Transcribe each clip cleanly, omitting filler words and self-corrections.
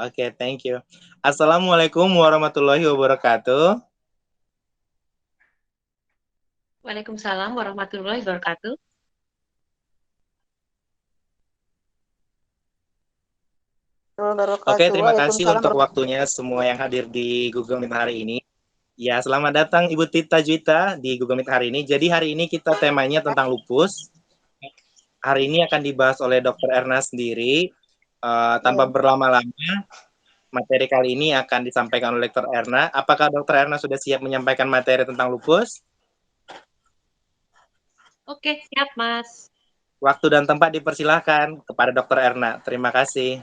Oke, thank you. Assalamualaikum warahmatullahi wabarakatuh. Waalaikumsalam warahmatullahi wabarakatuh. Oke, Wabarakatuh. terima kasih Waalaikumsalam untuk warahmatullahi waktunya semua yang hadir di Google Meet hari ini. Ya, selamat datang Ibu Tita Juwita di Google Meet hari ini. Jadi hari ini kita temanya tentang lupus. Hari ini akan dibahas oleh Dr. Erna sendiri. Tanpa wabarakatuh. berlama-lama, materi kali ini akan disampaikan oleh Dr. Erna. Apakah Dr. Erna sudah siap menyampaikan materi tentang lupus? Oke, siap Mas. Waktu dan tempat dipersilahkan kepada Dr. Erna. Terima kasih.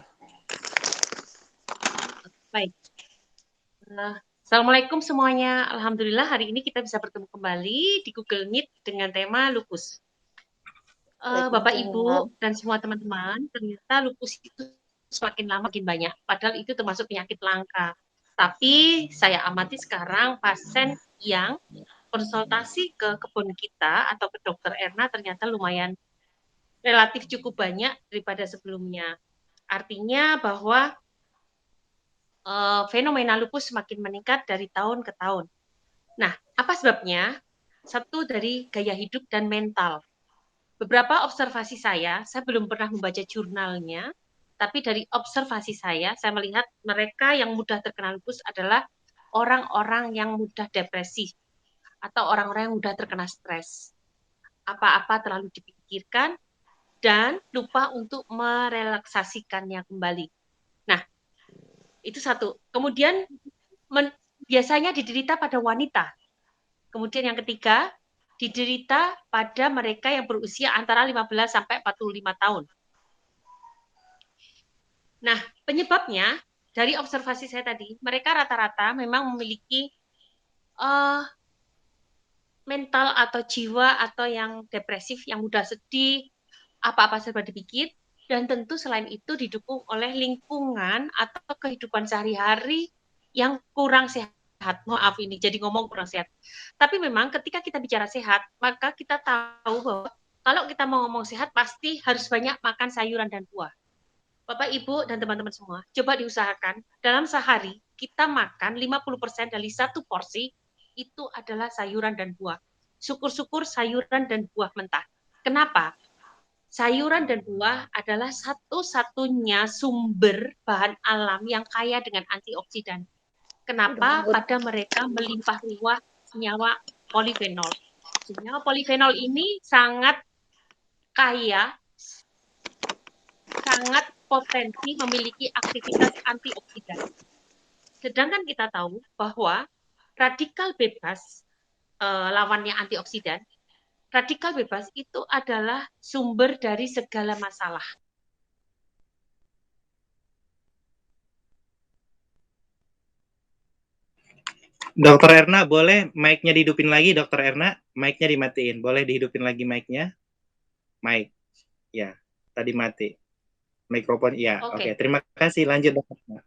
Baik. Assalamualaikum semuanya. Alhamdulillah hari ini kita bisa bertemu kembali di Google Meet dengan tema lupus. Bapak, Waalaikumsalam. Ibu, dan semua teman-teman, ternyata lupus itu semakin lama makin banyak. Padahal itu termasuk penyakit langka. Tapi saya amati sekarang pasien yang konsultasi ke kebun kita atau ke dokter Erna ternyata lumayan relatif cukup banyak daripada sebelumnya. Artinya bahwa fenomena lupus semakin meningkat dari tahun ke tahun. Nah, apa sebabnya? Satu dari gaya hidup dan mental. Beberapa observasi saya belum pernah membaca jurnalnya, tapi dari observasi saya melihat mereka yang mudah terkena lupus adalah orang-orang yang mudah depresi atau orang-orang yang mudah terkena stres. Apa-apa terlalu dipikirkan dan lupa untuk merelaksasikannya kembali. Nah, itu satu. Kemudian biasanya diderita pada wanita. Kemudian yang ketiga, diderita pada mereka yang berusia antara 15 sampai 45 tahun. Nah, penyebabnya dari observasi saya tadi, mereka rata-rata memang memiliki uh, mental atau jiwa atau yang depresif, yang mudah sedih, apa-apa serba dipikir, dan tentu selain itu didukung oleh lingkungan atau kehidupan sehari-hari yang kurang sehat. Maaf ini jadi ngomong kurang sehat. Tapi memang ketika kita bicara sehat, maka kita tahu bahwa kalau kita mau ngomong sehat pasti harus banyak makan sayuran dan buah. Bapak, Ibu, dan teman-teman semua, coba diusahakan dalam sehari kita makan 50% dari satu porsi itu adalah sayuran dan buah. Syukur-syukur sayuran dan buah mentah. Kenapa? Sayuran dan buah adalah satu-satunya sumber bahan alam yang kaya dengan antioksidan. Kenapa? Pada mereka melimpah ruah senyawa polifenol. Senyawa polifenol ini sangat kaya, sangat potensi memiliki aktivitas antioksidan. Sedangkan kita tahu bahwa radikal bebas, lawannya antioksidan, radikal bebas itu adalah sumber dari segala masalah. Dokter Erna, boleh mic-nya dihidupin lagi, Dokter Erna? Mic-nya dimatiin. Boleh dihidupin lagi mic-nya? Mic. Ya, tadi mati. Mikrofon, ya. Oke, Oke. terima kasih. Lanjut, Dokter Erna.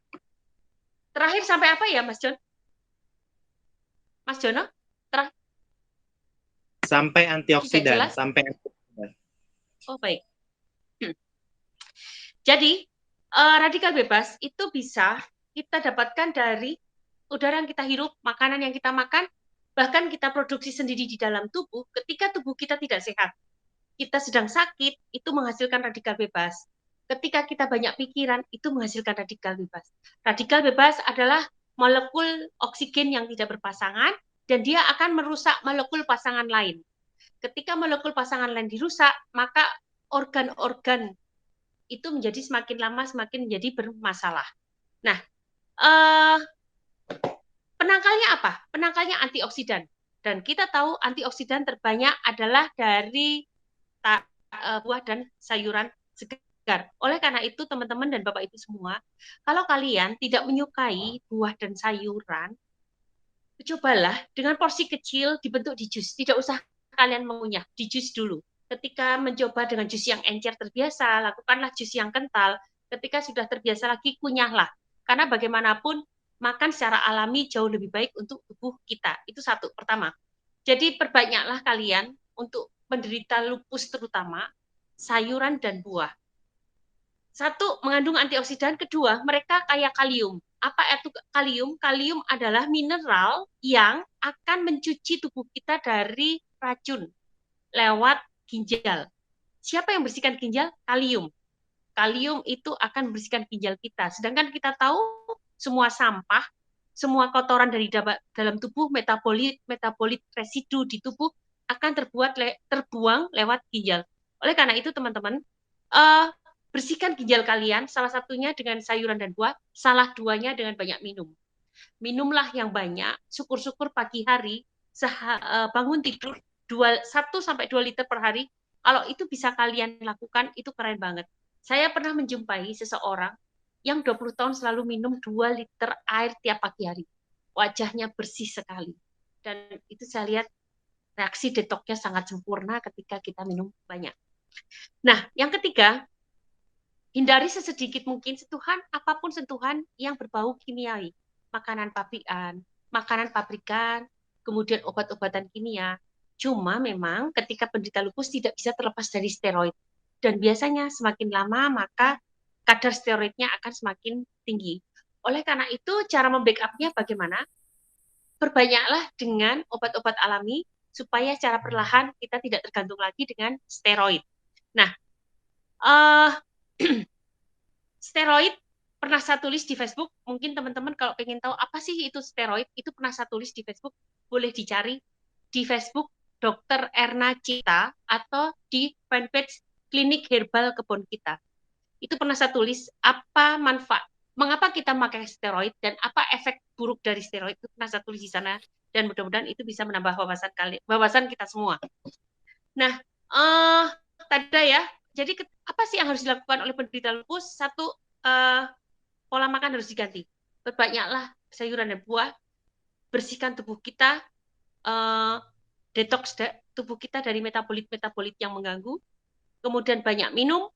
Terakhir sampai apa ya, Mas John? Mas Jono? Terakhir Sampai sudah antioksidan. jelas? Sampai antioksidan. Oh, baik. Jadi, radikal bebas itu bisa kita dapatkan dari udara yang kita hirup, makanan yang kita makan, bahkan kita produksi sendiri di dalam tubuh ketika tubuh kita tidak sehat. Kita sedang sakit, itu menghasilkan radikal bebas. Ketika kita banyak pikiran, itu menghasilkan radikal bebas. Radikal bebas adalah molekul oksigen yang tidak berpasangan, dan dia akan merusak molekul pasangan lain. Ketika molekul pasangan lain dirusak, maka organ-organ itu menjadi semakin lama semakin menjadi bermasalah. Nah, eh, penangkalnya apa? Penangkalnya antioksidan. Dan kita tahu antioksidan terbanyak adalah dari buah dan sayuran segar. Oleh karena itu, teman-teman dan Bapak Ibu semua, kalau kalian tidak menyukai buah dan sayuran, cobalah dengan porsi kecil dibentuk di jus. Tidak usah kalian mengunyah, di jus dulu. Ketika mencoba dengan jus yang encer terbiasa, lakukanlah jus yang kental. Ketika sudah terbiasa lagi, kunyahlah. Karena bagaimanapun, makan secara alami jauh lebih baik untuk tubuh kita. Itu satu, pertama. Jadi perbanyaklah kalian untuk penderita lupus terutama, sayuran dan buah. Satu, mengandung antioksidan. Kedua, mereka kaya kalium. Apa itu kalium? Kalium adalah mineral yang akan mencuci tubuh kita dari racun lewat ginjal. Siapa yang bersihkan ginjal? Kalium. Kalium itu akan membersihkan ginjal kita. Sedangkan kita tahu semua sampah, semua kotoran dari dalam tubuh, metabolit residu di tubuh akan terbuang lewat ginjal. Oleh karena itu, teman-teman, uh, bersihkan ginjal kalian, salah satunya dengan sayuran dan buah, salah duanya dengan banyak minum. Minumlah yang banyak, syukur-syukur pagi hari, bangun tidur 1-2 liter per hari. Kalau itu bisa kalian lakukan, itu keren banget. Saya pernah menjumpai seseorang yang 20 tahun selalu minum 2 liter air tiap pagi hari. Wajahnya bersih sekali. Dan itu saya lihat reaksi detoknya sangat sempurna ketika kita minum banyak. Nah, yang ketiga, hindari sesedikit mungkin sentuhan yang berbau kimiawi. Makanan pabrikan, kemudian obat-obatan kimia. Cuma memang ketika penderita lupus tidak bisa terlepas dari steroid. Dan biasanya semakin lama maka kadar steroidnya akan semakin tinggi. Oleh karena itu, cara membackup-nya bagaimana? Perbanyaklah dengan obat-obat alami supaya secara perlahan kita tidak tergantung lagi dengan steroid. Nah, uh, steroid pernah saya tulis di Facebook. Mungkin teman-teman kalau pengen tahu apa sih itu steroid, itu pernah saya tulis di Facebook. Boleh dicari di Facebook Dr. Erna Cita atau di fanpage Klinik Herbal Kebun Kita. Itu pernah saya tulis apa manfaat, mengapa kita memakai steroid dan apa efek buruk dari steroid, itu pernah saya tulis di sana, dan mudah-mudahan itu bisa menambah wawasan kita semua. Nah, tadi ya, jadi apa sih yang harus dilakukan oleh penderita lupus? Satu, pola makan harus diganti. Perbanyaklah sayuran dan buah, bersihkan tubuh kita, detox tubuh kita dari metabolit-metabolit yang mengganggu, kemudian banyak minum,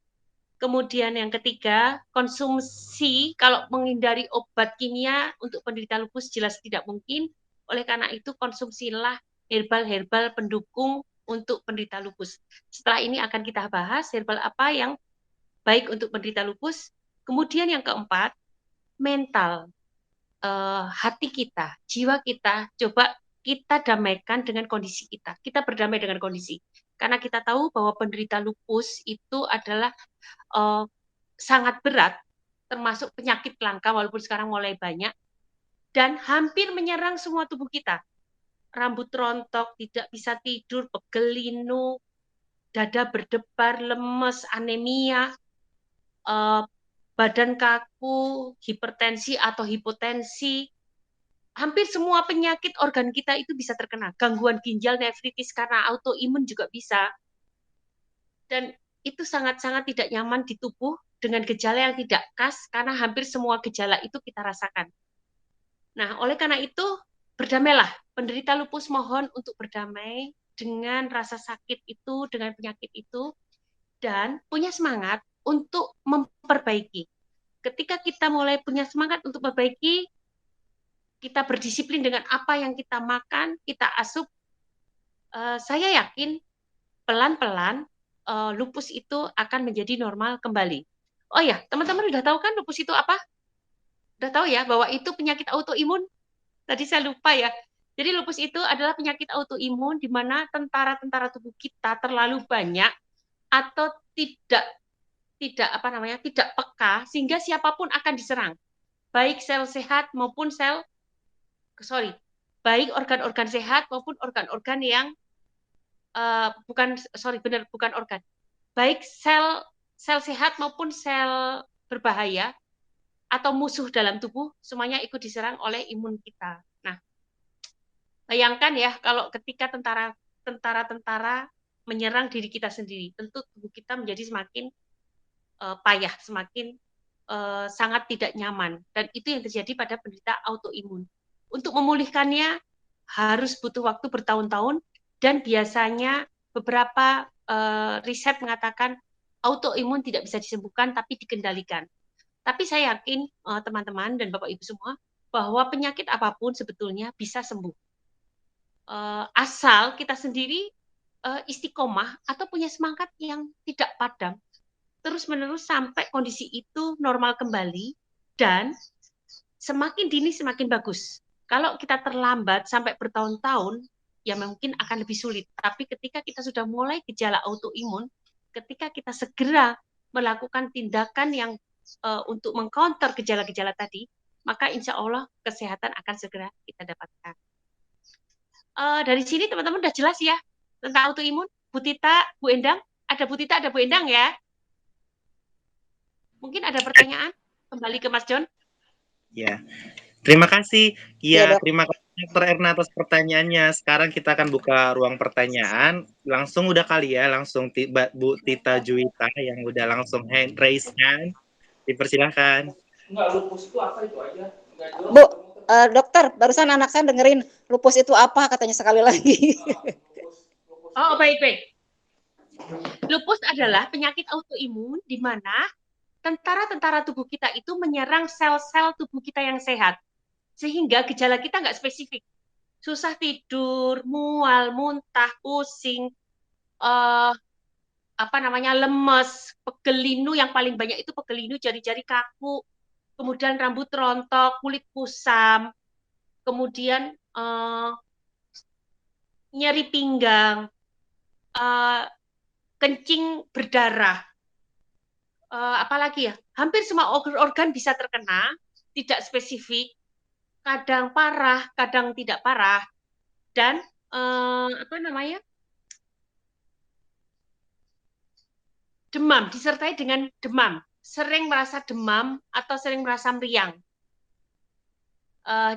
kemudian yang ketiga, konsumsi. Kalau menghindari obat kimia untuk penderita lupus jelas tidak mungkin, oleh karena itu konsumsilah herbal-herbal pendukung untuk penderita lupus. Setelah ini akan kita bahas herbal apa yang baik untuk penderita lupus. Kemudian yang keempat, mental, hati kita, jiwa kita, coba kita damaikan dengan kondisi kita. Kita berdamai dengan kondisi. Karena kita tahu bahwa penderita lupus itu adalah sangat berat, termasuk penyakit langka walaupun sekarang mulai banyak, dan hampir menyerang semua tubuh kita. Rambut rontok, tidak bisa tidur, pegel linu, dada berdebar, lemes, anemia, badan kaku, hipertensi atau hipotensi, hampir semua penyakit organ kita itu bisa terkena. Gangguan ginjal, nefritis karena autoimun juga bisa. Dan itu sangat-sangat tidak nyaman di tubuh dengan gejala yang tidak khas, karena hampir semua gejala itu kita rasakan. Nah, oleh karena itu, berdamailah. Penderita lupus mohon untuk berdamai dengan rasa sakit itu, dengan penyakit itu, dan punya semangat untuk memperbaiki. Ketika kita mulai punya semangat untuk memperbaiki, kita berdisiplin dengan apa yang kita makan, kita asup, saya yakin pelan-pelan lupus itu akan menjadi normal kembali. Oh ya, teman-teman udah tahu kan lupus itu apa? Udah tahu ya bahwa itu penyakit autoimun? Tadi saya lupa ya. Jadi lupus itu adalah penyakit autoimun di mana tentara-tentara tubuh kita terlalu banyak atau tidak peka sehingga siapapun akan diserang. Baik sel sehat maupun baik organ-organ sehat maupun organ-organ yang bukan organ. Baik sel sehat maupun sel berbahaya atau musuh dalam tubuh, semuanya ikut diserang oleh imun kita. Nah, bayangkan ya kalau ketika tentara-tentara menyerang diri kita sendiri, tentu tubuh kita menjadi semakin payah, semakin sangat tidak nyaman. Dan itu yang terjadi pada penderita autoimun. Untuk memulihkannya harus butuh waktu bertahun-tahun, dan biasanya beberapa riset mengatakan autoimun tidak bisa disembuhkan tapi dikendalikan. Tapi saya yakin teman-teman dan Bapak Ibu semua bahwa penyakit apapun sebetulnya bisa sembuh. Asal kita sendiri istiqomah atau punya semangat yang tidak padam terus-menerus sampai kondisi itu normal kembali, dan semakin dini semakin bagus. Kalau kita terlambat sampai bertahun-tahun, ya mungkin akan lebih sulit. Tapi ketika kita sudah mulai gejala autoimun, ketika kita segera melakukan tindakan yang untuk mengcounter gejala-gejala tadi, maka insya Allah kesehatan akan segera kita dapatkan. Dari sini teman-teman udah jelas ya tentang autoimun? Bu Tita, Bu Endang? Ada Bu Tita, ada Bu Endang ya? Mungkin ada pertanyaan? Kembali ke Mas John. Ya, terima kasih. Iya, Ya, Dok. terima kasih Dr. Erna atas pertanyaannya. Sekarang kita akan buka ruang pertanyaan. Langsung udah kali ya, langsung Bu Tita Juwita yang udah langsung hand raise hand. Dipersilahkan. Enggak, lupus itu apa itu aja? Bu, dokter, barusan anak saya dengerin lupus itu apa katanya sekali lagi. Oh, baik-baik. Lupus adalah penyakit autoimun di mana tentara-tentara tubuh kita itu menyerang sel-sel tubuh kita yang sehat. Sehingga gejala kita nggak spesifik. Susah tidur, mual, muntah, pusing, lemes, pegelinu, yang paling banyak itu pegelinu, jari-jari kaku, kemudian rambut rontok, kulit kusam, kemudian nyeri pinggang, kencing berdarah, apalagi ya, hampir semua organ bisa terkena, tidak spesifik, kadang parah, kadang tidak parah, dan demam, disertai dengan demam, sering merasa demam atau sering merasa meriang.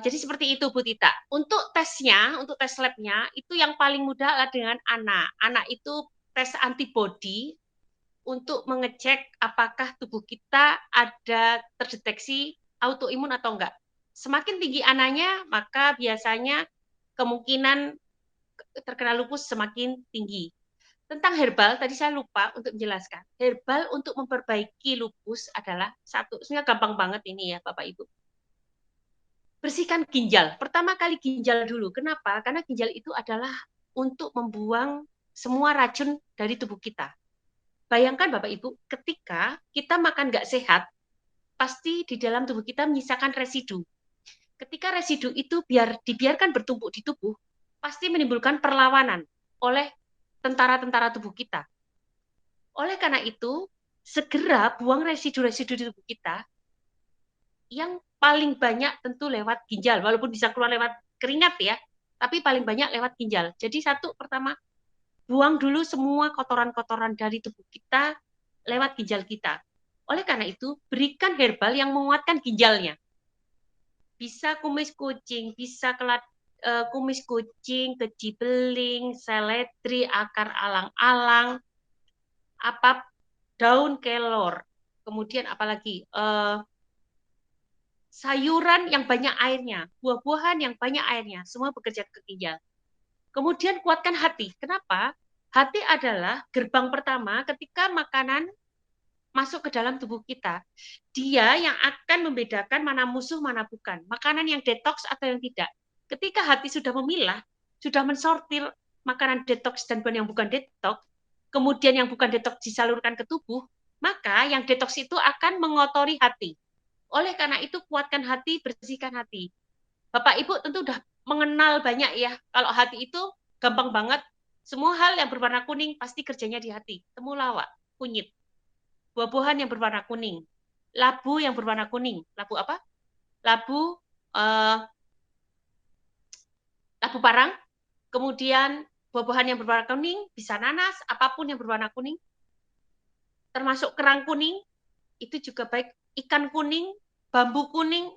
Jadi seperti itu Bu Tita. Untuk tesnya, untuk tes labnya, itu yang paling mudah adalah dengan anak. Anak itu tes antibody untuk mengecek apakah tubuh kita ada terdeteksi autoimun atau enggak. Semakin tinggi anaknya, maka biasanya kemungkinan terkena lupus semakin tinggi. Tentang herbal, tadi saya lupa untuk menjelaskan. Herbal untuk memperbaiki lupus adalah satu, sebenarnya gampang banget ini ya Bapak Ibu. Bersihkan ginjal. Pertama kali ginjal dulu. Kenapa? Karena ginjal itu adalah untuk membuang semua racun dari tubuh kita. Bayangkan Bapak Ibu, ketika kita makan nggak sehat, pasti di dalam tubuh kita menyisakan residu. Ketika residu itu dibiarkan bertumpuk di tubuh, pasti menimbulkan perlawanan oleh tentara-tentara tubuh kita. Oleh karena itu, segera buang residu-residu di tubuh kita, yang paling banyak tentu lewat ginjal, walaupun bisa keluar lewat keringat ya, tapi paling banyak lewat ginjal. Jadi satu, pertama, buang dulu semua kotoran-kotoran dari tubuh kita lewat ginjal kita. Oleh karena itu, berikan herbal yang menguatkan ginjalnya. Bisa kumis kucing, bisa kumis kucing, keji beling, seledri, akar alang-alang, daun kelor, kemudian apalagi sayuran yang banyak airnya, buah-buahan yang banyak airnya, semua bekerja ke ginjal. Kemudian kuatkan hati. Kenapa? Hati adalah gerbang pertama ketika makanan masuk ke dalam tubuh kita. Dia yang akan membedakan mana musuh, mana bukan. Makanan yang detoks atau yang tidak. Ketika hati sudah memilah, sudah mensortir makanan detoks dan yang bukan detoks, kemudian yang bukan detoks disalurkan ke tubuh, maka yang detoks itu akan mengotori hati. Oleh karena itu, kuatkan hati, bersihkan hati. Bapak Ibu tentu udah mengenal banyak ya, kalau hati itu gampang banget, semua hal yang berwarna kuning pasti kerjanya di hati. Temulawak, kunyit, buah-buahan yang berwarna kuning, labu yang berwarna kuning, labu apa? Labu parang, kemudian buah-buahan yang berwarna kuning, bisa nanas, apapun yang berwarna kuning, termasuk kerang kuning, itu juga baik, ikan kuning, bambu kuning,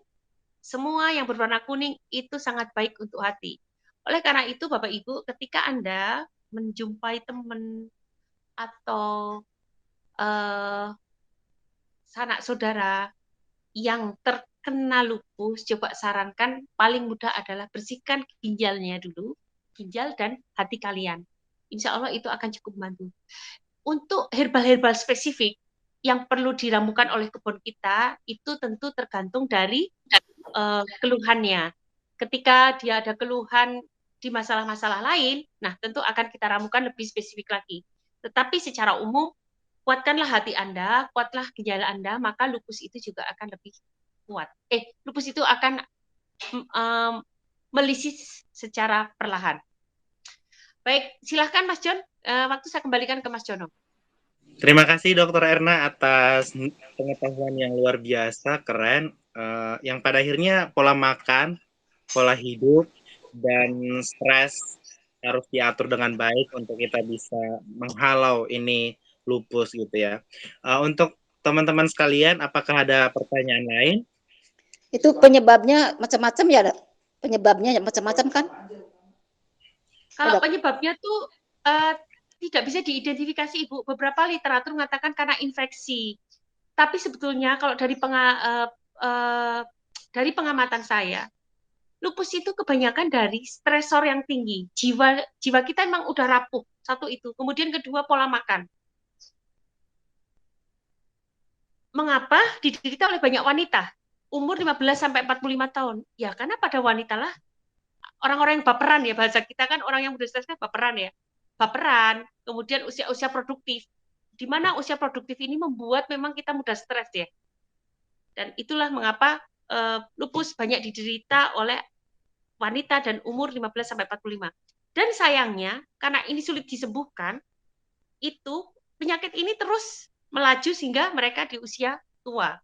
semua yang berwarna kuning itu sangat baik untuk hati. Oleh karena itu, Bapak Ibu, ketika Anda menjumpai teman atau sanak saudara yang terkena lupus, coba sarankan paling mudah adalah bersihkan ginjalnya dulu, ginjal dan hati kalian. Insya Allah itu akan cukup membantu. Untuk herbal-herbal spesifik yang perlu diramukan oleh kebun kita, itu tentu tergantung dari keluhannya. Ketika dia ada keluhan di masalah-masalah lain, nah tentu akan kita ramukan lebih spesifik lagi. Tetapi secara umum, kuatkanlah hati Anda, kuatlah ginjal Anda, maka lupus itu juga akan lebih kuat. Lupus itu akan melisis secara perlahan. Baik, silahkan Mas John. Waktu saya kembalikan ke Mas Jono. Terima kasih Dokter Erna atas pengetahuan yang luar biasa, keren. Yang pada akhirnya pola makan, pola hidup, dan stres harus diatur dengan baik untuk kita bisa menghalau ini lupus gitu ya. Untuk teman-teman sekalian, apakah ada pertanyaan lain? Itu penyebabnya macam-macam ya, Dok? Penyebabnya macam-macam kan? Kalau penyebabnya tuh tidak bisa diidentifikasi, Ibu. Beberapa literatur mengatakan karena infeksi. Tapi sebetulnya kalau dari pengamatan saya, lupus itu kebanyakan dari stresor yang tinggi. Jiwa kita memang udah rapuh, satu itu. Kemudian kedua, pola makan. Mengapa diderita oleh banyak wanita? Umur 15 sampai 45 tahun. Ya, karena pada wanita lah orang-orang yang baperan ya, bahasa kita kan orang yang mudah stres kan baperan ya. Baperan, kemudian usia-usia produktif. Di mana usia produktif ini membuat memang kita mudah stres ya. Dan itulah mengapa lupus banyak diderita oleh wanita dan umur 15 sampai 45. Dan sayangnya karena ini sulit disembuhkan, itu penyakit ini terus melaju sehingga mereka di usia tua.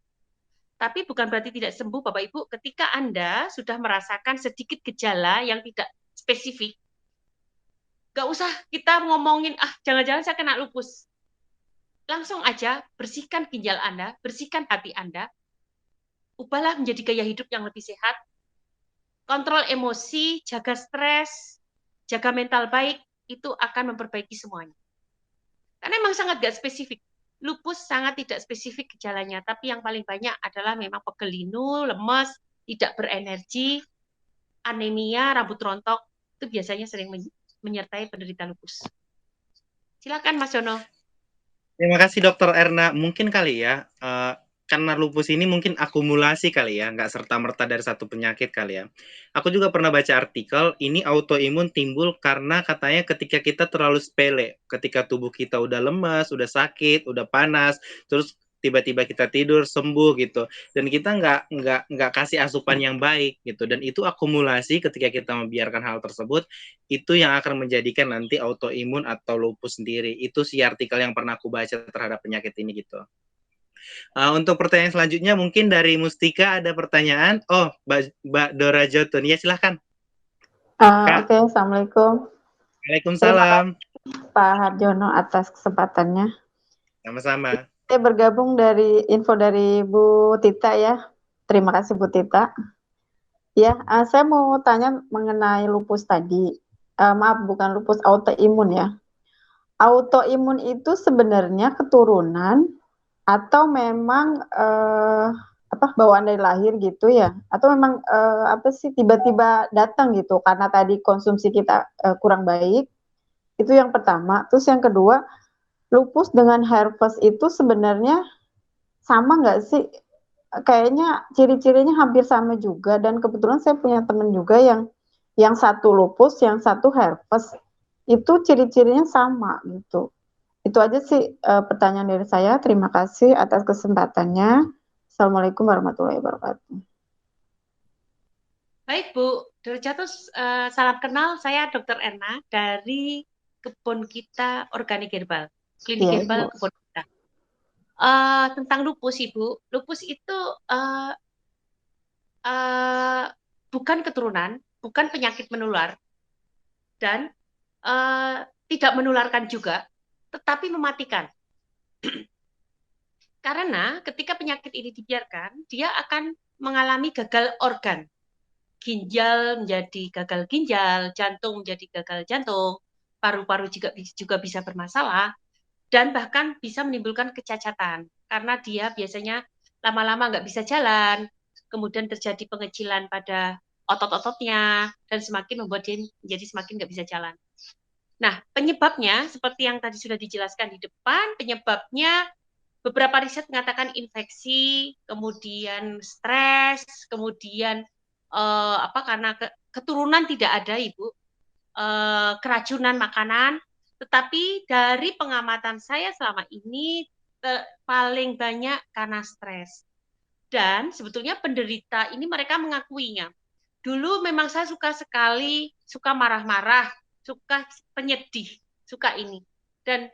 Tapi bukan berarti tidak sembuh, Bapak Ibu. Ketika Anda sudah merasakan sedikit gejala yang tidak spesifik, nggak usah kita ngomongin, jangan-jangan saya kena lupus. Langsung aja bersihkan ginjal Anda, bersihkan hati Anda, ubahlah menjadi gaya hidup yang lebih sehat, kontrol emosi, jaga stres, jaga mental baik, itu akan memperbaiki semuanya. Karena memang sangat gak spesifik. Lupus sangat tidak spesifik gejalanya, tapi yang paling banyak adalah memang pegel linu, lemes, tidak berenergi, anemia, rambut rontok, itu biasanya sering menyertai penderita lupus. Silakan Mas Jono. Terima kasih Dokter Erna. Mungkin kali ya, karena lupus ini mungkin akumulasi kali ya, nggak serta-merta dari satu penyakit kali ya. Aku juga pernah baca artikel, ini autoimun timbul karena katanya ketika kita terlalu sepele, ketika tubuh kita udah lemas, udah sakit, udah panas, terus tiba-tiba kita tidur sembuh gitu, dan kita nggak kasih asupan yang baik gitu, dan itu akumulasi ketika kita membiarkan hal tersebut, itu yang akan menjadikan nanti autoimun atau lupus sendiri. Itu sih artikel yang pernah aku baca terhadap penyakit ini gitu. Untuk pertanyaan selanjutnya mungkin dari Mustika ada pertanyaan. Oh, Mbak Dora Jotun, ya silahkan. Oke, Assalamualaikum. Waalaikumsalam. Pak Harjono atas kesempatannya. Sama-sama. Saya bergabung dari info dari Bu Tita ya. Terima kasih Bu Tita. Ya, saya mau tanya mengenai lupus tadi. Maaf, bukan lupus, autoimun ya. Autoimun itu sebenarnya keturunan atau memang bawaan dari lahir gitu ya? Atau memang tiba-tiba datang gitu karena tadi konsumsi kita kurang baik? Itu yang pertama. Terus yang kedua, lupus dengan herpes itu sebenarnya sama nggak sih? Kayaknya ciri-cirinya hampir sama juga, dan kebetulan saya punya teman juga yang satu lupus, yang satu herpes. Itu ciri-cirinya sama gitu. Itu aja sih pertanyaan dari saya. Terima kasih atas kesempatannya. Assalamualaikum warahmatullahi wabarakatuh. Baik Bu Dorjatus, salam kenal. Saya Dr. Erna dari Kebun Kita Organik Herbal, Klinik Herbal Kebun Kita. Tentang lupus, Ibu. Lupus itu bukan keturunan, bukan penyakit menular, dan tidak menularkan juga, tetapi mematikan. Karena ketika penyakit ini dibiarkan, dia akan mengalami gagal organ. Ginjal menjadi gagal ginjal, jantung menjadi gagal jantung, paru-paru juga bisa bermasalah, dan bahkan bisa menimbulkan kecacatan. Karena dia biasanya lama-lama nggak bisa jalan, kemudian terjadi pengecilan pada otot-ototnya, dan semakin membuat dia menjadi semakin nggak bisa jalan. Nah, penyebabnya, seperti yang tadi sudah dijelaskan di depan, penyebabnya beberapa riset mengatakan infeksi, kemudian stres, kemudian karena keturunan tidak ada, Ibu, keracunan makanan, Tetapi dari pengamatan saya selama ini paling banyak karena stres. Dan sebetulnya penderita ini mereka mengakuinya. Dulu memang saya suka sekali, suka marah-marah, suka penyedih, suka ini. Dan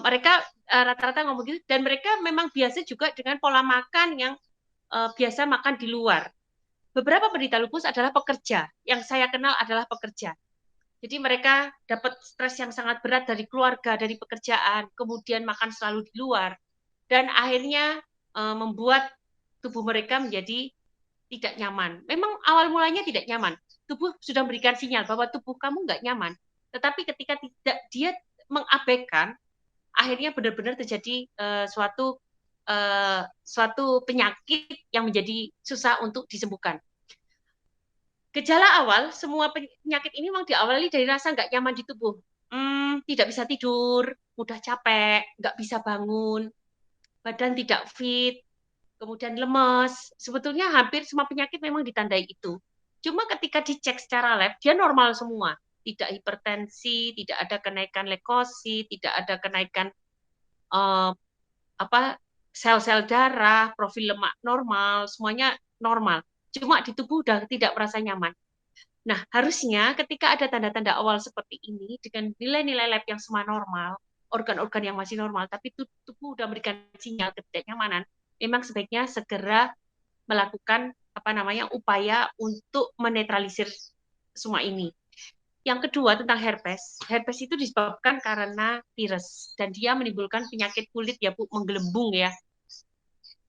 mereka rata-rata ngomong gitu, dan mereka memang biasa juga dengan pola makan yang biasa makan di luar. Beberapa penderita lupus adalah pekerja, yang saya kenal adalah pekerja. Jadi mereka dapat stres yang sangat berat dari keluarga, dari pekerjaan, kemudian makan selalu di luar, dan akhirnya membuat tubuh mereka menjadi tidak nyaman. Memang awal mulanya tidak nyaman. Tubuh sudah memberikan sinyal bahwa tubuh kamu nggak nyaman. Tetapi ketika tidak dia mengabaikan, akhirnya benar-benar terjadi suatu penyakit yang menjadi susah untuk disembuhkan. Gejala awal, semua penyakit ini memang diawali dari rasa nggak nyaman di tubuh. Tidak bisa tidur, mudah capek, nggak bisa bangun, badan tidak fit, kemudian lemes. Sebetulnya hampir semua penyakit memang ditandai itu. Cuma ketika dicek secara lab, dia normal semua. Tidak hipertensi, tidak ada kenaikan leukosit, tidak ada kenaikan sel-sel darah, profil lemak normal, semuanya normal. Cuma di tubuh udah tidak merasa nyaman. Nah, harusnya ketika ada tanda-tanda awal seperti ini, dengan nilai-nilai lab yang semua normal, organ-organ yang masih normal, tapi tubuh udah memberikan sinyal ketidaknyamanan, memang sebaiknya segera melakukan upaya untuk menetralisir semua ini. Yang kedua tentang herpes. Herpes itu disebabkan karena virus dan dia menimbulkan penyakit kulit ya Bu, menggelembung ya.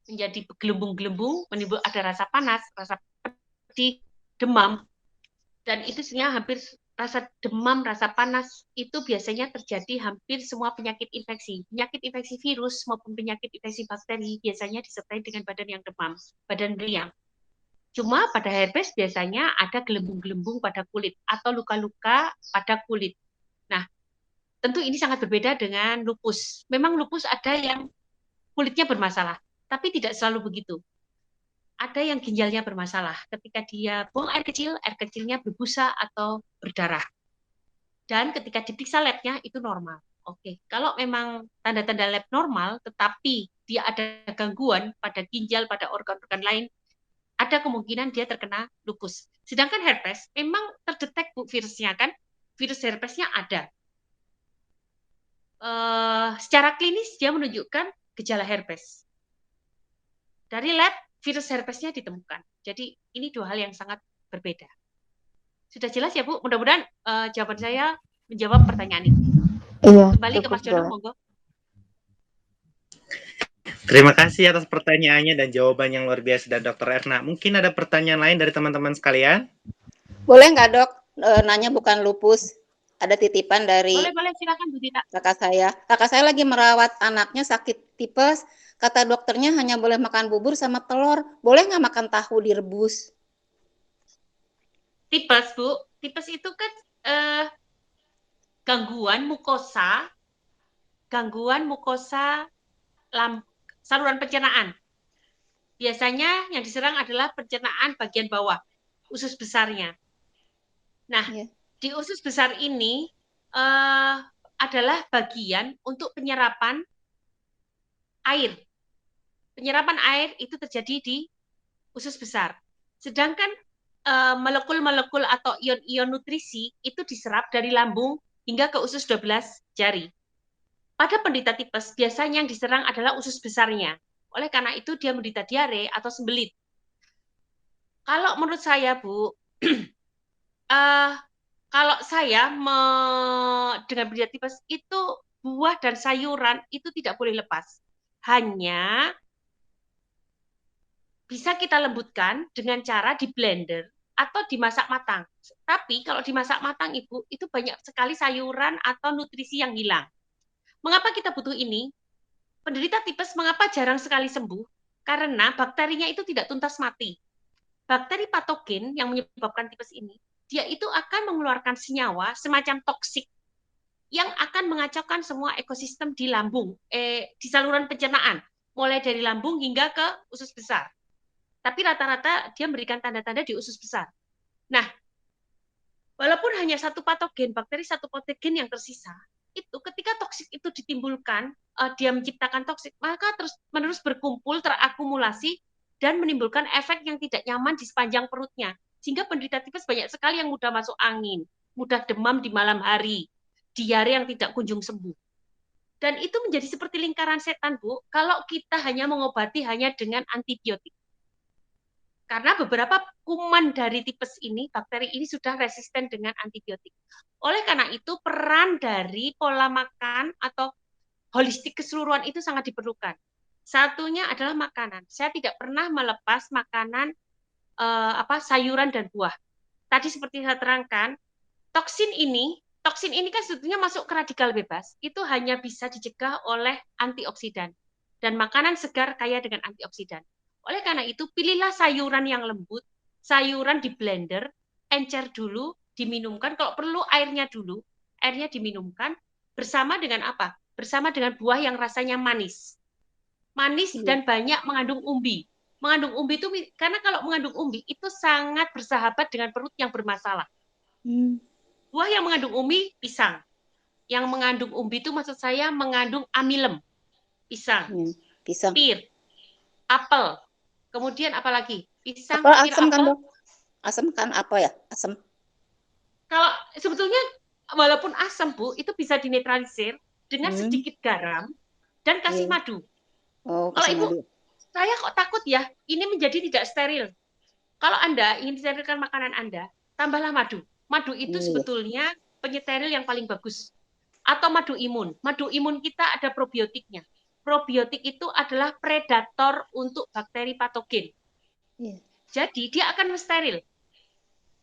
Menjadi gelembung-gelembung, menimbul ada rasa panas, rasa pedih, demam. Dan itu sebenarnya hampir rasa demam, rasa panas itu biasanya terjadi hampir semua penyakit infeksi. Penyakit infeksi virus maupun penyakit infeksi bakteri biasanya disertai dengan badan yang demam, badan meriang. Cuma pada herpes biasanya ada gelembung-gelembung pada kulit atau luka-luka pada kulit. Nah, tentu ini sangat berbeda dengan lupus. Memang lupus ada yang kulitnya bermasalah, tapi tidak selalu begitu. Ada yang ginjalnya bermasalah. Ketika dia buang air kecilnya berbusa atau berdarah. Dan ketika diperiksa labnya itu normal. Oke, kalau memang tanda-tanda lab normal, tetapi dia ada gangguan pada ginjal, pada organ-organ lain, ada kemungkinan dia terkena lupus. Sedangkan herpes memang terdetek Bu virusnya kan, virus herpesnya ada. Secara klinis dia menunjukkan gejala herpes. Dari lab virus herpesnya ditemukan. Jadi ini dua hal yang sangat berbeda. Sudah jelas ya Bu? Mudah-mudahan jawaban saya menjawab pertanyaan itu. Iya. Kembali ke Mas Jono, monggo. Terima kasih atas pertanyaannya dan jawaban yang luar biasa dari Dr. Erna. Mungkin ada pertanyaan lain dari teman-teman sekalian? Boleh nggak Dok, nanya bukan lupus? Ada titipan dari Boleh, silakan Bu Tita. kakak saya. Kakak saya lagi merawat anaknya sakit tipes. Kata dokternya hanya boleh makan bubur sama telur. Boleh nggak makan tahu direbus? Tipes Bu, tipes itu kan gangguan mukosa saluran pencernaan. Biasanya yang diserang adalah pencernaan bagian bawah, usus besarnya. Nah, di usus besar ini adalah bagian untuk penyerapan air. Penyerapan air itu terjadi di usus besar. Sedangkan molekul-molekul atau ion-ion nutrisi itu diserap dari lambung hingga ke usus 12 jari. Pada penderita tipes, biasanya yang diserang adalah usus besarnya. Oleh karena itu, dia menderita diare atau sembelit. Kalau menurut saya, Bu, kalau saya dengan penderita tipes, itu buah dan sayuran itu tidak boleh lepas. Hanya bisa kita lembutkan dengan cara di blender atau dimasak matang. Tapi kalau dimasak matang, Ibu, itu banyak sekali sayuran atau nutrisi yang hilang. Mengapa kita butuh ini? Penderita tipes mengapa jarang sekali sembuh? Karena bakterinya itu tidak tuntas mati. Bakteri patogen yang menyebabkan tipes ini, dia itu akan mengeluarkan senyawa semacam toksik yang akan mengacaukan semua ekosistem di lambung, di saluran pencernaan, mulai dari lambung hingga ke usus besar. Tapi rata-rata dia memberikan tanda-tanda di usus besar. Nah, Walaupun hanya satu patogen, bakteri satu patogen yang tersisa, itu ketika toksik itu ditimbulkan, dia menciptakan toksik, maka terus-menerus berkumpul, terakumulasi, dan menimbulkan efek yang tidak nyaman di sepanjang perutnya. Sehingga penderita tipes banyak sekali yang mudah masuk angin, mudah demam di malam hari, diare yang tidak kunjung sembuh. Dan itu menjadi seperti lingkaran setan, Bu, kalau kita hanya mengobati hanya dengan antibiotik. Karena beberapa kuman dari tipes ini, bakteri ini sudah resisten dengan antibiotik. Oleh karena itu, peran dari pola makan atau holistik keseluruhan itu sangat diperlukan. Satunya adalah makanan. Saya tidak pernah melepas makanan sayuran dan buah. Tadi seperti saya terangkan, toksin ini kan sebetulnya masuk ke radikal bebas. Itu hanya bisa dicegah oleh antioksidan. Dan makanan segar kaya dengan antioksidan. Oleh karena itu, pilihlah sayuran yang lembut, sayuran di blender, encer dulu, diminumkan. Kalau perlu airnya dulu, airnya diminumkan. Bersama dengan apa? Bersama dengan buah yang rasanya manis. Manis dan banyak mengandung umbi. Mengandung umbi itu, karena kalau mengandung umbi, itu sangat bersahabat dengan perut yang bermasalah. Buah yang mengandung umbi, pisang. Yang mengandung umbi itu maksud saya mengandung amilem. Pisang. Pisang. Pir. Apel. Kemudian apa lagi? Pisang, apel pir, asam apel. kan, Dok? Asam kan apa ya? Asam. Kalau sebetulnya walaupun asam, Bu, itu bisa dinetralisir dengan sedikit garam dan kasih madu. Oh, Kalau kasih Ibu, madu. saya kok takut ya, ini menjadi tidak steril. Kalau Anda ingin sterilkan makanan Anda, tambahlah madu. Madu itu sebetulnya penyeteril yang paling bagus. Atau madu imun. Madu imun kita ada probiotiknya. Probiotik itu adalah predator untuk bakteri patogen. Jadi dia akan mensteril.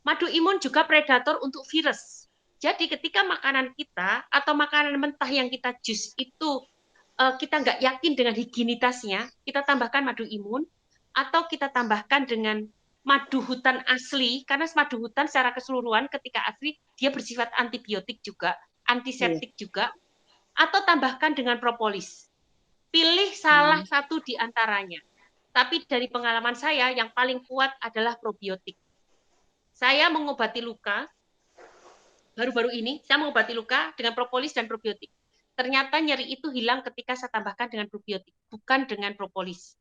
Madu imun juga predator untuk virus. Jadi ketika makanan kita atau makanan mentah yang kita jus itu kita nggak yakin dengan higienitasnya, kita tambahkan madu imun atau kita tambahkan dengan madu hutan asli, karena madu hutan secara keseluruhan ketika asli dia bersifat antibiotik juga, antiseptik juga, atau tambahkan dengan propolis. Pilih salah satu di antaranya. Tapi dari pengalaman saya yang paling kuat adalah probiotik. Saya mengobati luka, baru-baru ini saya mengobati luka dengan propolis dan probiotik. Ternyata nyeri itu hilang ketika saya tambahkan dengan probiotik, bukan dengan propolis.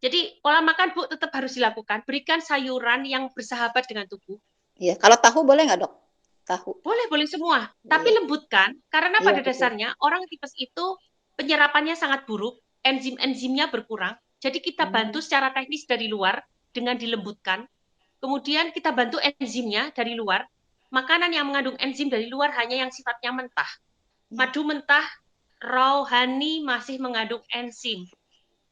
Jadi pola makan, Bu, tetap harus dilakukan. Berikan sayuran yang bersahabat dengan tubuh. Iya, kalau tahu boleh nggak, Dok? Tahu. Boleh semua. Tapi lembutkan, karena pada dasarnya orang tipes itu penyerapannya sangat buruk, enzim-enzimnya berkurang. Jadi kita bantu secara teknis dari luar dengan dilembutkan. Kemudian kita bantu enzimnya dari luar. Makanan yang mengandung enzim dari luar hanya yang sifatnya mentah. Madu mentah, raw honey masih mengandung enzim.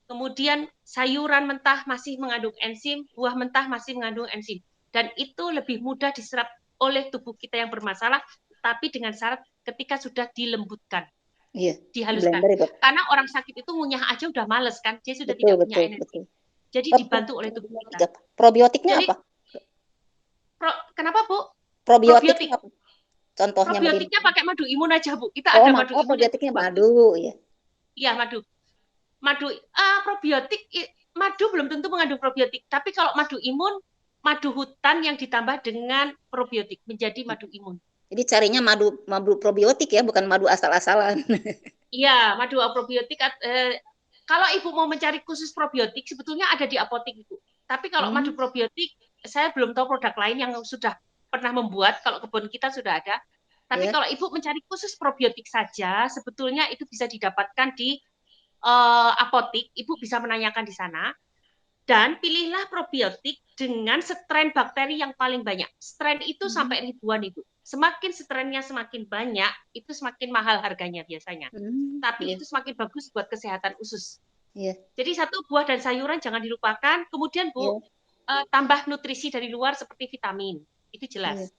Kemudian sayuran mentah masih mengandung enzim, buah mentah masih mengandung enzim. Dan itu lebih mudah diserap oleh tubuh kita yang bermasalah, tapi dengan syarat ketika sudah dilembutkan, dihaluskan. Karena orang sakit itu ngunyah aja udah males kan, dia sudah tidak punya energi. Jadi dibantu oleh tubuh kita. Probiotiknya apa? Kenapa, Bu? Probiotik. Contohnya probiotiknya pakai madu imun aja, Bu. Kita ada madu imun. Probiotiknya madu, ya. Iya, madu. Probiotik, madu belum tentu mengandung probiotik. Tapi kalau madu imun, madu hutan yang ditambah dengan probiotik menjadi madu imun. Jadi carinya madu probiotik ya, bukan madu asal-asalan. Iya, madu probiotik. Kalau Ibu mau mencari khusus probiotik, sebetulnya ada di apotek, Ibu. Tapi kalau madu probiotik, saya belum tahu produk lain yang sudah pernah membuat. Kalau kebun kita sudah ada. Tapi kalau Ibu mencari khusus probiotik saja, sebetulnya itu bisa didapatkan di apotek. Ibu bisa menanyakan di sana. Dan pilihlah probiotik dengan strain bakteri yang paling banyak. Strain itu sampai ribuan, Ibu. Semakin strainnya semakin banyak, itu semakin mahal harganya biasanya. Tapi itu semakin bagus buat kesehatan usus. Jadi satu, buah dan sayuran jangan dilupakan. Kemudian, Bu, tambah nutrisi dari luar seperti vitamin. Itu jelas.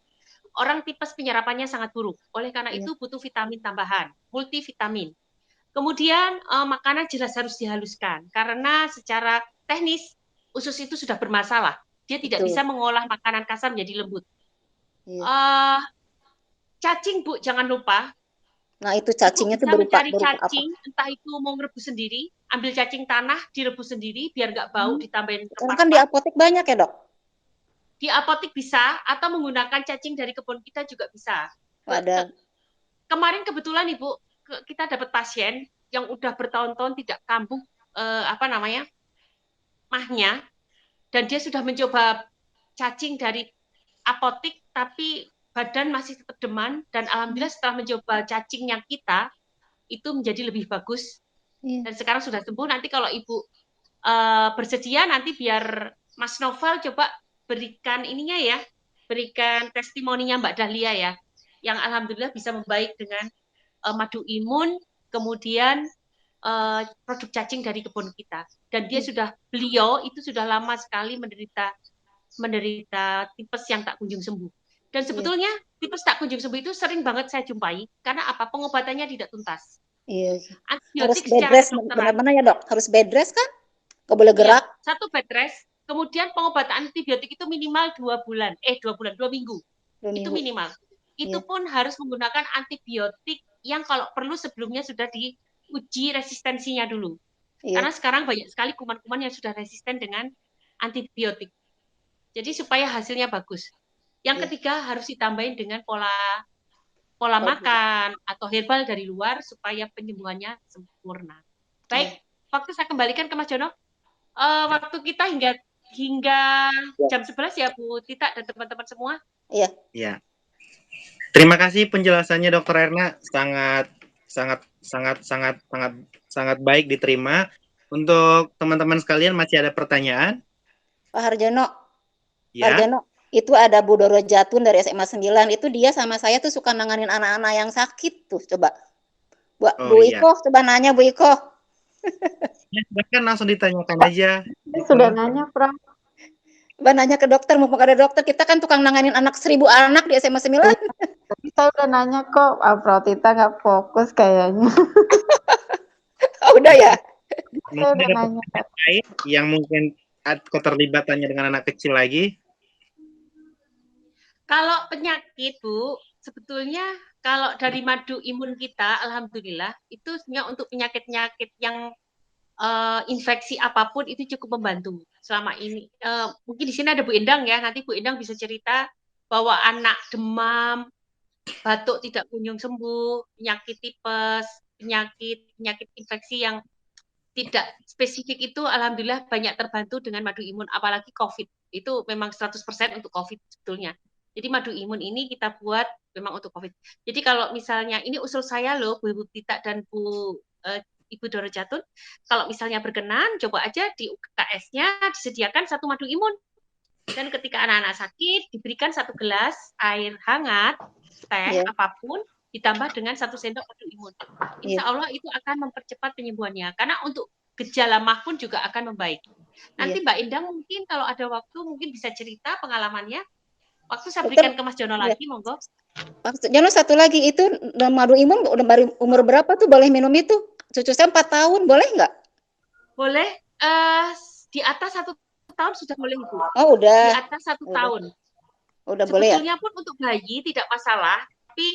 Orang tipes penyerapannya sangat buruk. Oleh karena itu butuh vitamin tambahan, multivitamin. Kemudian makanan jelas harus dihaluskan. Karena secara teknis, usus itu sudah bermasalah. Dia tidak bisa mengolah makanan kasar menjadi lembut. Cacing, Bu, jangan lupa. Nah, itu cacingnya itu berupa cacing, apa? Entah itu mau merebus sendiri, ambil cacing tanah, direbus sendiri, biar nggak bau, ditambahin rempah. Kan di apotek banyak ya, Dok? Di di apotek bisa, atau menggunakan cacing dari kebun kita juga bisa. Ada. Kemarin kebetulan Ibu, kita dapat pasien yang udah bertahun-tahun tidak kambuh mahnya, dan dia sudah mencoba cacing dari apotek, tapi badan masih tetap demam, dan alhamdulillah setelah mencoba cacing yang kita, itu menjadi lebih bagus. Dan sekarang sudah sembuh. Nanti kalau Ibu bersedia, nanti biar Mas Novel coba berikan ininya ya, berikan testimoninya Mbak Dahlia ya, yang alhamdulillah bisa membaik dengan madu imun, kemudian produk cacing dari kebun kita. Dan beliau itu sudah lama sekali menderita tipes yang tak kunjung sembuh. Dan sebetulnya tipes tak kunjung sembuh itu sering banget saya jumpai, karena apa? Pengobatannya tidak tuntas. Iya. Harus Antibiotik bed secara rest, kedokteran, benar-benar ya dok? Harus bed rest kan? Nggak boleh gerak? iya, 1 bed rest, kemudian pengobatan antibiotik itu minimal 2 minggu. Itu minimal. Itu pun harus menggunakan antibiotik yang kalau perlu sebelumnya sudah diuji resistensinya dulu. Karena sekarang banyak sekali kuman-kuman yang sudah resisten dengan antibiotik. Jadi supaya hasilnya bagus. Yang ketiga harus ditambahin dengan pola makan atau herbal dari luar supaya penyembuhannya sempurna. Baik, waktu saya kembalikan ke Mas Jono. Waktu kita hingga jam 11 ya Bu Tita dan teman-teman semua. Iya. Iya. Terima kasih penjelasannya Dokter Erna, sangat baik diterima. Untuk teman-teman sekalian masih ada pertanyaan? Pak Harjono. Ya. Pak Harjono, itu ada Bu Doro Jatun dari SMA 9, itu dia sama saya tuh suka nanganin anak-anak yang sakit tuh, coba. Bu Iko, coba nanya Bu Iko. Ya, silahkan langsung ditanyakan aja. Sudah nanya, Prof. Coba nanya ke dokter, mumpung ada dokter, kita kan tukang nanganin anak 1000 anak di SMA 9. Tapi saya udah nanya kok, Prof Tita nggak fokus kayaknya. Oh, udah ya? Saya udah nanya. Yang mungkin keterlibatannya dengan anak kecil lagi? Kalau penyakit, Bu, sebetulnya kalau dari madu imun kita, alhamdulillah, itu sebenarnya untuk penyakit-penyakit yang infeksi apapun itu cukup membantu selama ini. Mungkin di sini ada Bu Endang ya, nanti Bu Endang bisa cerita bahwa anak demam, batuk tidak kunjung sembuh, penyakit tipes, penyakit infeksi yang tidak spesifik itu alhamdulillah banyak terbantu dengan madu imun, apalagi COVID. Itu memang 100% untuk COVID sebetulnya. Jadi madu imun ini kita buat memang untuk COVID. Jadi kalau misalnya, ini usul saya loh, Bu Tita dan Ibu Doro Jatun, kalau misalnya berkenan, coba aja di UKS-nya disediakan 1 madu imun. Dan ketika anak-anak sakit, diberikan 1 gelas air hangat, teh, apapun, ditambah dengan 1 sendok madu imun. Insya Allah itu akan mempercepat penyembuhannya. Karena untuk gejala mah pun juga akan membaik. Nanti Mbak Endang mungkin kalau ada waktu, mungkin bisa cerita pengalamannya. Waktu saya berikan ke Mas Jono lagi, monggo. Mas Jono, satu lagi, itu madu imun udah baru umur berapa tuh boleh minum itu? Cucu saya 4 tahun, boleh nggak? Boleh, di atas 1 tahun sudah boleh, Ibu. Oh, udah. Di atas 1 tahun. Udah boleh ya? Sebetulnya pun untuk bayi tidak masalah, tapi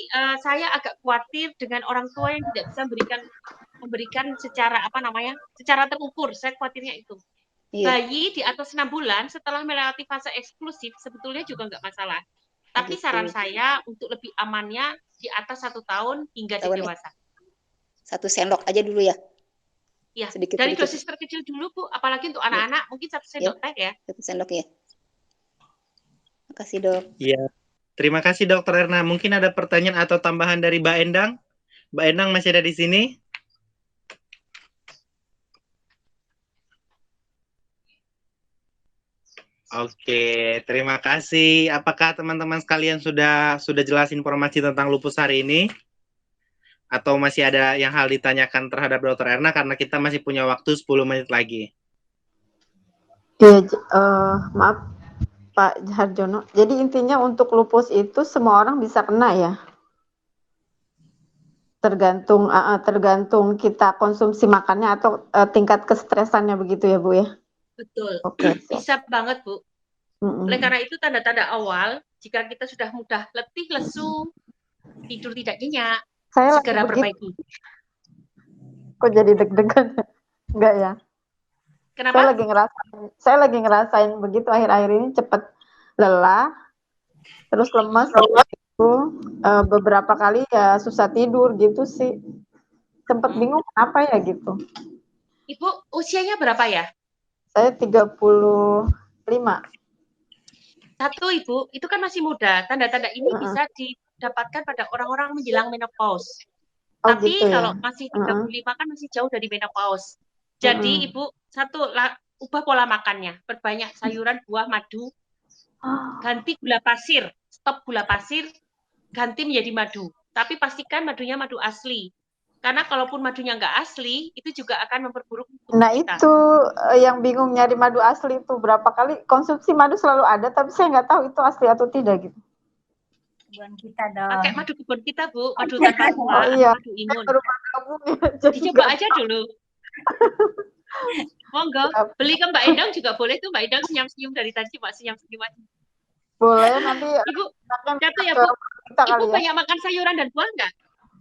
saya agak khawatir dengan orang tua yang tidak bisa memberikan secara secara terukur. Saya khawatirnya itu. Bayi di atas 6 bulan setelah melewati fase eksklusif sebetulnya juga nggak masalah. Tapi saran saya untuk lebih amannya di atas 1 tahun hingga dewasa. 1 sendok aja dulu ya? Ya, dari dosis terkecil dulu Bu, apalagi untuk anak-anak mungkin 1 sendok teh ya. 1 sendok ya. Makasih dok. Iya, terima kasih Dokter Erna. Mungkin ada pertanyaan atau tambahan dari Mbak Endang? Mbak Endang masih ada di sini? Oke, terima kasih. Apakah teman-teman sekalian sudah jelas informasi tentang lupus hari ini? Atau masih ada yang hal ditanyakan terhadap Dokter Erna karena kita masih punya waktu 10 menit lagi? Ya, maaf Pak Harjono. Jadi intinya untuk lupus itu semua orang bisa kena ya? Tergantung kita konsumsi makannya atau tingkat kestresannya begitu ya Bu ya? Betul, bisa banget Bu. Oleh karena itu tanda-tanda awal, jika kita sudah mudah letih, lesu, tidur tidak nyenyak, segera perbaiki. Kok jadi deg-degan? Enggak ya? Kenapa? Saya lagi ngerasain begitu akhir-akhir ini, cepat lelah, terus lemas, itu beberapa kali ya susah tidur gitu sih. Sempet bingung kenapa ya gitu. Ibu usianya berapa ya? Saya 35. Satu, Ibu, itu kan masih muda. Tanda-tanda ini bisa didapatkan pada orang-orang menjelang menopause. Oh, Tapi gitu ya? kalau masih 35 kan masih jauh dari menopause. Jadi Ibu, satu, ubah pola makannya. Perbanyak sayuran, buah, madu. Ganti gula pasir. Stop gula pasir, ganti menjadi madu. Tapi pastikan madunya madu asli. Karena kalaupun madunya nggak asli, itu juga akan memperburuk tubuh Nah, kita. itu yang bingung nyari madu asli itu. Berapa kali konsumsi madu selalu ada, tapi saya nggak tahu itu asli atau tidak gitu. Kebun kita dong. Pakai madu kebun kita, Bu. Madu tanpa gula, iya. madu imun. Ya, dicoba aja dulu. Monggo, beli ke Mbak Endang juga boleh tuh. Mbak Endang senyum-senyum dari tadi, Mbak senyum-senyum aja. Boleh, nanti Ibu, satu ya, Bu. Ibu banyak makan sayuran dan buah nggak?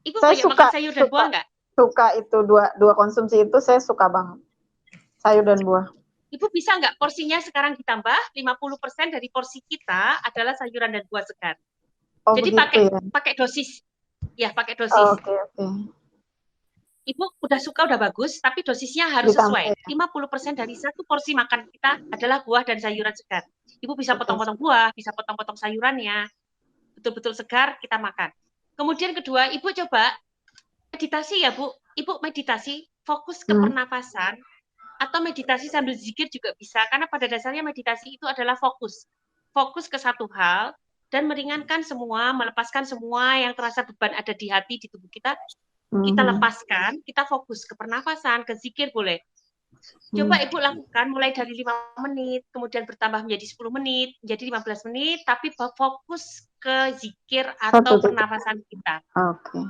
Ibu saya banyak suka, makan sayur dan buah nggak? Suka itu, dua konsumsi itu saya suka banget. Sayur dan buah. Ibu bisa nggak porsinya sekarang ditambah 50% dari porsi kita adalah sayuran dan buah segar. Oh, jadi pakai dosis. Ya, pakai dosis. Oh, oke. Ibu udah suka, udah bagus, tapi dosisnya harus sesuai. 50% dari satu porsi makan kita adalah buah dan sayuran segar. Ibu bisa potong-potong buah, bisa potong-potong sayurannya. Betul-betul segar kita makan. Kemudian kedua, Ibu coba meditasi ya, Bu. Ibu meditasi, fokus ke pernapasan, atau meditasi sambil zikir juga bisa, karena pada dasarnya meditasi itu adalah fokus. Fokus ke satu hal, dan meringankan semua, melepaskan semua yang terasa beban ada di hati, di tubuh kita, kita lepaskan, kita fokus ke pernafasan, ke zikir boleh. Coba Ibu lakukan mulai dari 5 menit, kemudian bertambah menjadi 10 menit, menjadi 15 menit, tapi fokus ke zikir atau pernafasan kita. Oke.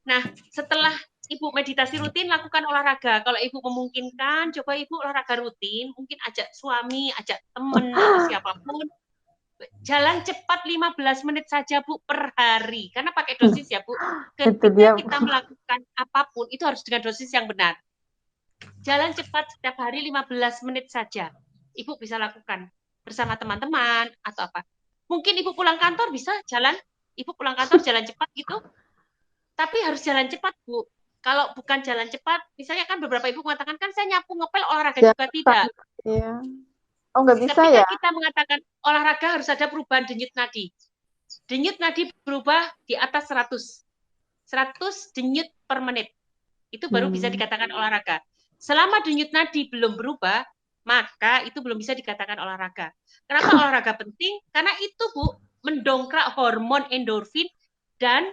Nah, setelah Ibu meditasi rutin, lakukan olahraga. Kalau Ibu memungkinkan, coba Ibu olahraga rutin, mungkin ajak suami, ajak teman, atau siapapun. Jalan cepat 15 menit saja, Bu, per hari. Karena pakai dosis ya, Bu. Ketika kita melakukan apapun, itu harus dengan dosis yang benar. Jalan cepat setiap hari 15 menit saja. Ibu bisa lakukan bersama teman-teman atau apa. Mungkin Ibu pulang kantor bisa jalan. Ibu pulang kantor jalan cepat gitu. Tapi harus jalan cepat, Bu. Kalau bukan jalan cepat, misalnya kan beberapa ibu mengatakan, kan saya nyapu ngepel olahraga juga tidak. Iya. Oh, nggak bisa ketika ya? kita mengatakan olahraga harus ada perubahan denyut nadi. Denyut nadi berubah di atas 100. 100 denyut per menit. Itu baru bisa dikatakan olahraga. Selama denyut nadi belum berubah, maka itu belum bisa dikatakan olahraga. Kenapa olahraga penting? Karena itu, Bu, mendongkrak hormon endorfin dan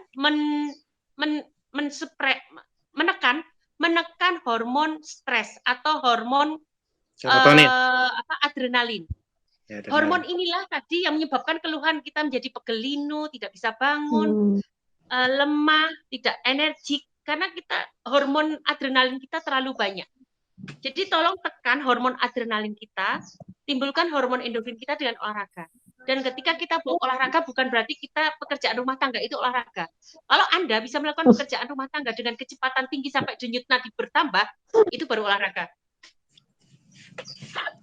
menekan hormon stres atau hormon adrenalin. Ya, hormon inilah tadi yang menyebabkan keluhan kita menjadi pegelinu, tidak bisa bangun, lemah, tidak energik, karena kita hormon adrenalin kita terlalu banyak. Jadi tolong tekan hormon adrenalin kita, timbulkan hormon endorfin kita dengan olahraga. Dan ketika kita olahraga bukan berarti kita pekerjaan rumah tangga itu olahraga. Kalau Anda bisa melakukan pekerjaan rumah tangga dengan kecepatan tinggi sampai denyut nadi bertambah, itu baru olahraga.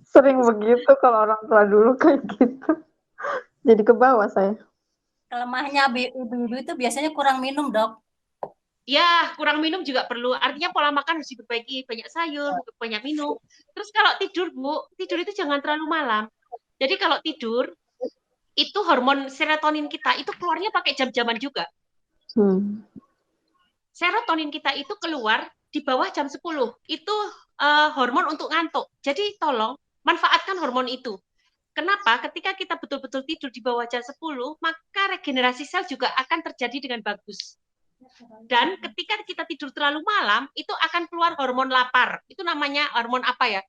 Sering begitu kalau orang tua dulu kayak gitu. Jadi ke bawah saya. Kelemahannya ibu-ibu itu biasanya kurang minum, Dok. Ya, kurang minum juga perlu. Artinya pola makan harus diperbaiki, banyak sayur, banyak minum. Terus kalau tidur, Bu, tidur itu jangan terlalu malam. Jadi kalau tidur, itu hormon serotonin kita itu keluarnya pakai jam-jaman juga. Serotonin kita itu keluar di bawah jam 10. Itu hormon untuk ngantuk. Jadi tolong manfaatkan hormon itu. Kenapa? Ketika kita betul-betul tidur di bawah jam 10, maka regenerasi sel juga akan terjadi dengan bagus. Dan ketika kita tidur terlalu malam, itu akan keluar hormon lapar. Itu namanya hormon apa ya?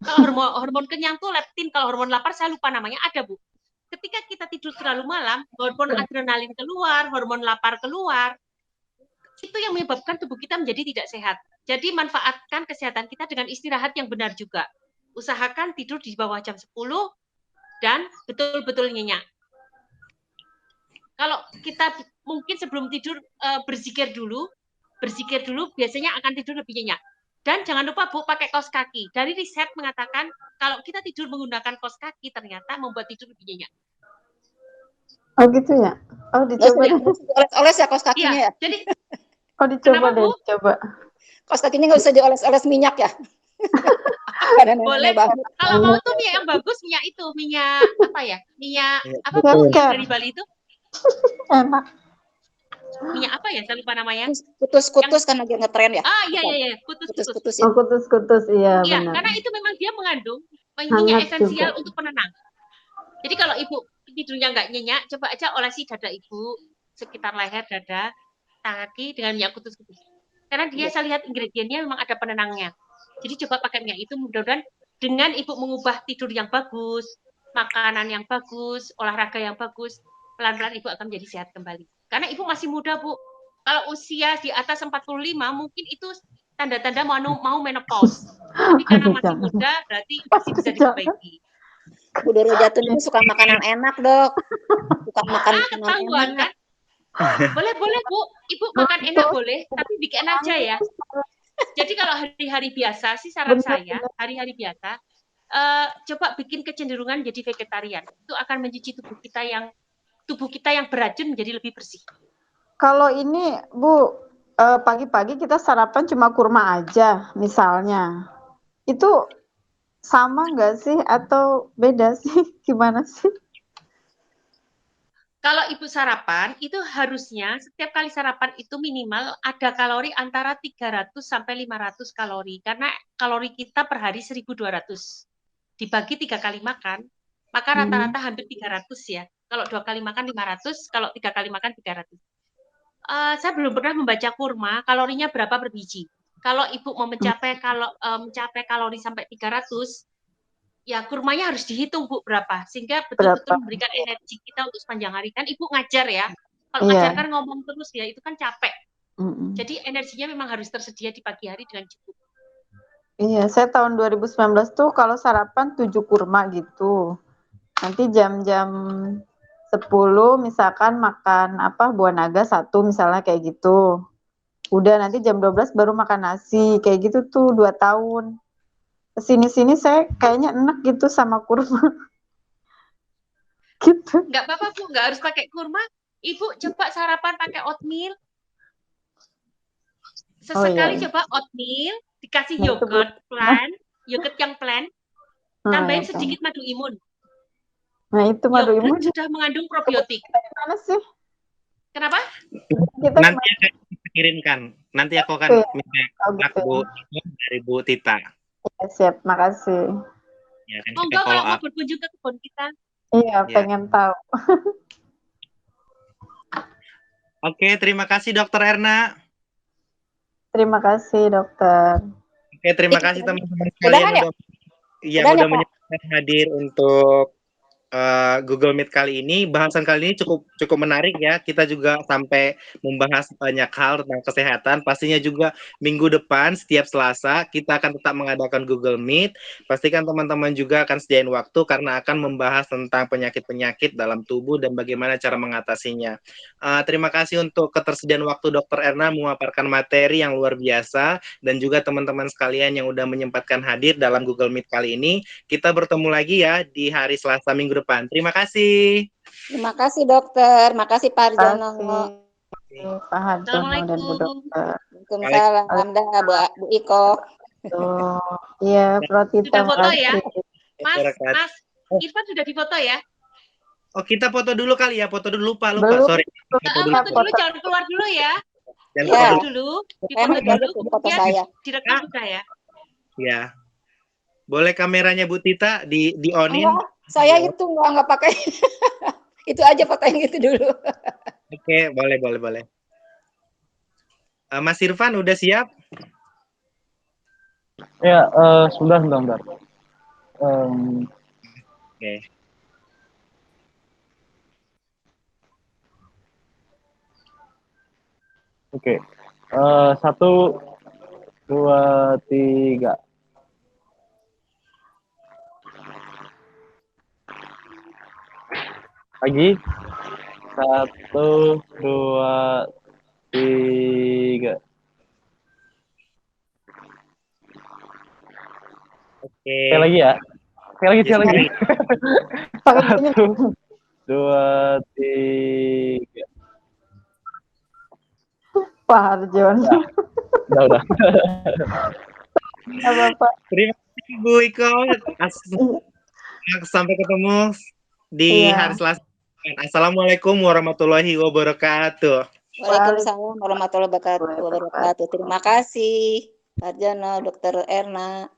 Kalau hormon kenyang tuh leptin, kalau hormon lapar saya lupa namanya, ada, Bu. Ketika kita tidur terlalu malam, hormon adrenalin keluar, hormon lapar keluar, itu yang menyebabkan tubuh kita menjadi tidak sehat. Jadi manfaatkan kesehatan kita dengan istirahat yang benar juga. Usahakan tidur di bawah jam 10 dan betul-betul nyenyak. Kalau kita mungkin sebelum tidur berzikir dulu biasanya akan tidur lebih nyenyak. Dan jangan lupa, Bu, pakai kaos kaki. Dari riset mengatakan kalau kita tidur menggunakan kaos kaki ternyata membuat tidur lebih nyenyak. Oh gitu ya? Oh Nggak dicoba usah deh. dioles-oles ya kaos Iya, kakinya ya. jadi Oh dicoba kenapa deh, Bu? coba. Kaos kakinya nggak usah dioles-oles minyak ya. Karena Boleh. nenek banget. Kalau mau tuh minyak yang bagus, minyak itu, minyak apa ya? Minyak apa Bu? Betul. Yang Skincare. dari Bali itu Enak. minyak apa ya? Saya lupa namanya. Kutus-kutus kan lagi ngetren ya. Iya Bukan. iya iya, kutus-kutus. Kutus-kutus Oh ya. kutus-kutus, iya Iya, benar. karena itu memang dia mengandung minyak Hangat esensial juga. untuk penenang. Jadi kalau ibu tidurnya nggak nyenyak, coba aja olesi dada ibu, sekitar leher, dada, kaki dengan minyak kutus-kutus. Karena dia saya lihat ingredientnya memang ada penenangnya. Jadi coba pakai minyak itu, mudah-mudahan dengan ibu mengubah tidur yang bagus, makanan yang bagus, olahraga yang bagus, pelan-pelan ibu akan menjadi sehat kembali. Karena ibu masih muda, Bu. Kalau usia di atas 45, mungkin itu tanda-tanda mau menopause. Tapi karena masih Jangan. muda, berarti masih bisa diperbaiki. Bu Doro Jatun itu suka makanan enak, Dok. Suka makan makanan Ketahuan enak. kan? Boleh Bu. Ibu makan enak boleh, tapi bikin aja ya. Jadi kalau hari-hari biasa sih saran saya, hari-hari biasa, coba bikin kecenderungan jadi vegetarian. Itu akan mencuci tubuh kita yang beracun menjadi lebih bersih. Kalau ini Bu, pagi-pagi kita sarapan cuma kurma aja misalnya. Itu sama nggak sih atau beda sih? Gimana sih? Kalau ibu sarapan, itu harusnya setiap kali sarapan itu minimal ada kalori antara 300 sampai 500 kalori. Karena kalori kita per hari 1.200. Dibagi 3 kali makan, maka rata-rata hampir 300 ya. Kalau 2 kali makan 500, kalau 3 kali makan 300. Saya belum pernah membaca kurma, kalorinya berapa per biji. Kalau ibu mau mencapai kalori sampai 300, ya kurmanya harus dihitung Bu berapa, sehingga betul-betul memberikan energi kita untuk sepanjang hari. Kan ibu ngajar ya, kalau ngajar kan ngomong terus ya, itu kan capek. Jadi energinya memang harus tersedia di pagi hari dengan cukup. Iya, saya tahun 2019 tuh kalau sarapan 7 kurma gitu. Nanti jam-jam 10 misalkan makan buah naga 1 misalnya kayak gitu. Udah nanti jam 12 baru makan nasi, kayak gitu tuh 2 tahun. Kesini-sini saya kayaknya enak gitu sama kurma. Gitu. Nggak apa-apa Bu, nggak harus pakai kurma. Ibu coba sarapan pakai oatmeal. Sesekali coba oatmeal, dikasih yogurt yang plain, tambahin sedikit madu imun. Nah itu madu imun sudah mengandung probiotik. Gimana sih? Kenapa? Nanti akan kirimkan. Nanti aku akan minta Bu dari Bu Tita. Ya, siap, makasih. Ya, kan Monggo kalau mau berkunjung ke kebun kita. Iya, pengen tahu. Oke, terima kasih Dokter Erna. Terima kasih Dokter. Oke, terima kasih teman-teman sekalian udah menyempatkan hadir untuk Google Meet kali ini. Bahasan kali ini cukup menarik ya. Kita juga sampai membahas banyak hal tentang kesehatan. Pastinya juga minggu depan setiap Selasa kita akan tetap mengadakan Google Meet. Pastikan teman-teman juga akan sediain waktu karena akan membahas tentang penyakit-penyakit dalam tubuh dan bagaimana cara mengatasinya. Terima kasih untuk ketersediaan waktu Dokter Erna memaparkan materi yang luar biasa, dan juga teman-teman sekalian yang udah menyempatkan hadir dalam Google Meet kali ini. Kita bertemu lagi ya di hari Selasa minggu depan. Terima kasih. Terima kasih Dokter. Makasih Pak Arjono. Pak Harjono dan Bu Dokter. Waalaikumsalam. Dah Bu Iko. Iya, Protita. Sudah foto ya? Mas Irfan sudah difoto ya? Oh, kita foto dulu kali ya. Foto dulu, lupa. Sorry. Foto dulu, jangan keluar dulu ya. Jangan foto dulu, kemudian direkam juga ya. Ya. Boleh kameranya Bu Tita di-on-in? Saya itu nggak pakai. Itu aja foto yang itu dulu. Oke, boleh. Mas Irfan udah siap? Ya, sudah. Oke. 1, 2, 3. Lagi. 1, 2, 3. Oke. Sekali lagi ya. Sekali lagi. 1, 2, 3. Pak Harjon. Udah. Bapak. Terima kasih Bu Iko. Sampai ketemu di Iya. hari Selasa. Assalamualaikum warahmatullahi wabarakatuh. Waalaikumsalam warahmatullahi wabarakatuh. Terima kasih Pak Harjono, Dokter Erna.